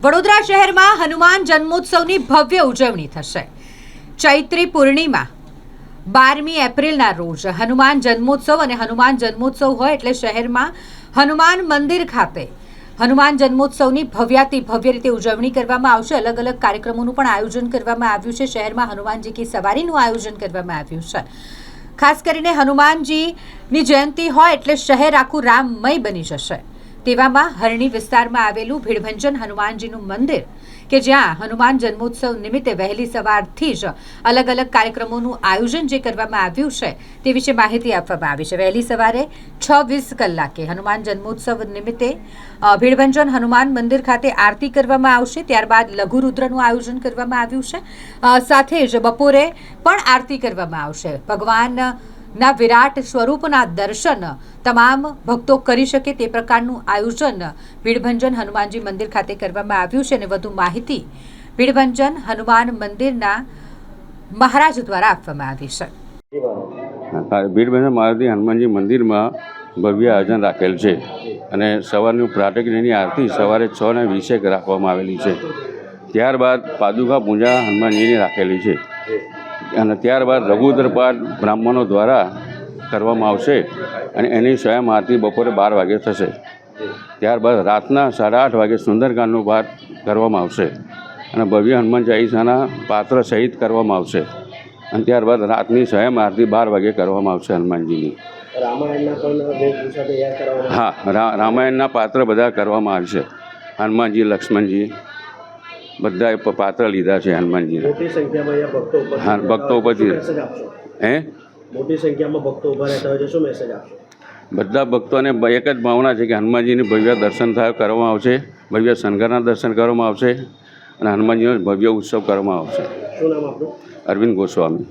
વડોદરા શહેરમાં હનુમાન જન્મોત્સવની ભવ્ય ઉજવણી થશે। ચૈત્રી પૂર્ણિમા 12મી એપ્રિલના રોજ હનુમાન જન્મોત્સવ અને હનુમાન જન્મોત્સવ હોય એટલે શહેરમાં હનુમાન મંદિર ખાતે હનુમાન જન્મોત્સવની ભવ્યાતિ ભવ્ય રીતે ઉજવણી કરવામાં આવશે। અલગ અલગ કાર્યક્રમોનું પણ આયોજન કરવામાં આવ્યું છે। શહેરમાં હનુમાનજી કી સવારીનું આયોજન કરવામાં આવ્યું છે। ખાસ કરીને હનુમાનજીની જયંતિ હોય એટલે શહેર આખું રામમય બની જશે। તેવામાં હરણી વિસ્તારમાં આવેલું ભીડભંજન હનુમાનજીનું મંદિર કે જ્યાં હનુમાન જન્મોત્સવ નિમિત્તે વહેલી સવારથી જ અલગ અલગ કાર્યક્રમોનું આયોજન જે કરવામાં આવ્યું છે તે વિશે માહિતી આપવામાં આવી છે। વહેલી સવારે 6:20 કલાકે હનુમાન જન્મોત્સવ નિમિત્તે ભીડભંજન હનુમાન મંદિર ખાતે આરતી કરવામાં આવશે। ત્યારબાદ લઘુરુદ્રનું આયોજન કરવામાં આવ્યું છે। સાથે જ બપોરે પણ આરતી કરવામાં આવશે। ભગવાનના વિરાટ સ્વરૂપના દર્શન તમામ ભક્તો કરી શકે તે પ્રકારનું આયોજન ભીડભંજન હનુમાનજી મંદિર ખાતે કરવામાં આવ્યું છે। અને વધુ માહિતી ભીડભંજન હનુમાન મંદિરના મહારાજ દ્વારા આપવામાં આવી છે। ભીડભંજન મહારાજ હનુમાનજી મંદિરમાં ભવ્ય આયોજન રાખેલ છે અને સવારની પ્રાતઃની આરતી સવારે 6:20 રાખવામાં આવેલી છે। ત્યારબાદ પાદુકા પૂજા હનુમાનજીની રાખેલી છે અને ત્યારબાદ લઘુરુદ્ર પાઠ બ્રાહ્મણો દ્વારા કરવામાં આવશે અને એની સ્વયં આરતી બપોરે 12 વાગે થશે। ત્યારબાદ રાતના 8:30 વાગે સુંદરકાંડનો પાઠ કરવામાં આવશે અને ભવ્ય હનુમાન ચાલીસાના પાત્ર સહિત કરવામાં આવશે અને ત્યારબાદ રાતની સ્વયં આરતી 12 વાગે કરવામાં આવશે હનુમાનજીની। હા, રામાયણના પાત્ર બધા કરવામાં આવશે। હનુમાનજી લક્ષ્મણજી બધા પાત્ર લીધા છે હનુમાનજીના। હા, ભક્તો ઉપરથી મોટી સંખ્યામાં ભક્તો ઉભા રહેતા હોય છે, શું મેસેજ આપશો? બધા ભક્તોને એક જ ભાવના છે કે હનુમાનજીની ભવ્ય દર્શન કરવામાં આવશે, ભવ્ય શણગારના દર્શન કરવામાં આવશે અને હનુમાનજીનો ભવ્ય ઉત્સવ કરવામાં આવશે। શું નામ આપનું? અરવિંદ ગોસ્વામી।